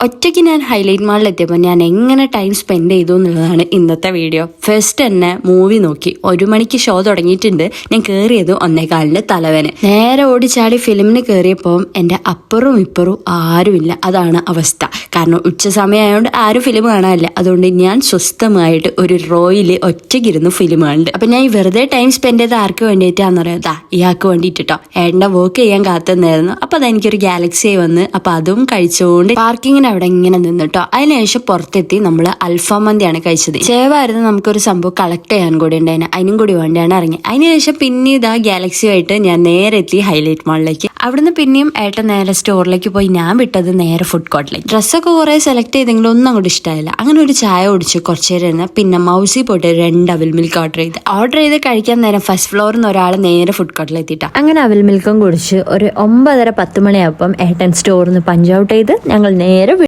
ഒറ്റയ്ക്ക് ഞാൻ ഹൈലൈറ്റ് മാളിലെത്തിയപ്പോൾ ഞാൻ എങ്ങനെ ടൈം സ്പെൻഡ് ചെയ്തു എന്നുള്ളതാണ് ഇന്നത്തെ വീഡിയോ. ഫസ്റ്റ് തന്നെ മൂവി നോക്കി. 1 മണിക്ക് ഷോ തുടങ്ങിയിട്ടുണ്ട്. ഞാൻ കയറിയത് 1:15 തലവേന. നേരെ ഓടിച്ചാടി ഫിലിമിന് കയറിയപ്പോൾ എൻ്റെ അപ്പുറവും ഇപ്പുറവും ആരുമില്ല. അതാണ് അവസ്ഥ. കാരണം ഉച്ച സമയമായതുകൊണ്ട് ആരും ഫിലിം കാണാനില്ല. അതുകൊണ്ട് ഞാൻ സ്വസ്ഥമായിട്ട് ഒരു റോയിൽ ഒറ്റയ്ക്കിരുന്നു ഫിലിം കാണുന്നുണ്ട്. അപ്പം ഞാൻ വെറുതെ ടൈം സ്പെൻഡ് ചെയ്ത് ആർക്ക് വേണ്ടിയിട്ടാണെന്ന് പറയാം, ഇയാൾക്ക് വേണ്ടിയിട്ടോ ഏട്ടൻ്റെ വർക്ക് ചെയ്യാൻ കാത്തുനിന്നായിരുന്നു. അപ്പം അതെനിക്കൊരു ഗാലക്സി വന്ന് അപ്പം അതും കഴിച്ചുകൊണ്ട് പാർക്കിങ്ങിന് അവിടെ ഇങ്ങനെ നിന്നിട്ടോ. അതിനുശേഷം പുറത്തെത്തി നമ്മൾ അൽഫാം മന്തിയാണ് കഴിച്ചത്. ചേവായിരുന്നു നമുക്കൊരു സംഭവം കളക്ട് ചെയ്യാൻ കൂടി ഉണ്ടായിരുന്നു. അതിനും കൂടി വേണ്ടിയാണ് ഇറങ്ങി. അതിനുശേഷം പിന്നെ ഇതാ ഗാലക്സിയായിട്ട് ഞാൻ നേരെ എത്തി ഹൈലൈറ്റ് മാളിലേക്ക്. അവിടുന്ന് പിന്നെയും ഏട്ടൻ നേരെ സ്റ്റോറിലേക്ക് പോയി. ഞാൻ വിട്ടത് നേരെ ഫുഡ് കോർട്ടിലേക്ക്. ഡ്രസ്സൊക്കെ കുറെ സെലക്ട് ചെയ്തെങ്കിലും ഒന്നും അങ്ങോട്ട് ഇഷ്ടമായില്ല. അങ്ങനെ ഒരു ചായ കുടിച്ച് കുറച്ചു നേരം ഇരുന്ന് പിന്നെ മൗസി പോയിട്ട് 2 അവിൽ മിൽക്ക് ഓർഡർ ചെയ്ത് കഴിക്കാൻ നേരം ഫസ്റ്റ് ഫ്ലോറിൽ നിന്ന് ഒരാൾ നേരെ ഫുഡ് കോർട്ടിൽ എത്തിയിട്ടാ. അങ്ങനെ അവിൽ മിൽക്കും കുടിച്ച് ഒരു 9:30-10 മണിയായപ്പം ഏട്ടൻ സ്റ്റോറിൽ നിന്ന് പഞ്ച് ഔട്ട് ചെയ്ത് ഞങ്ങൾ നേരെ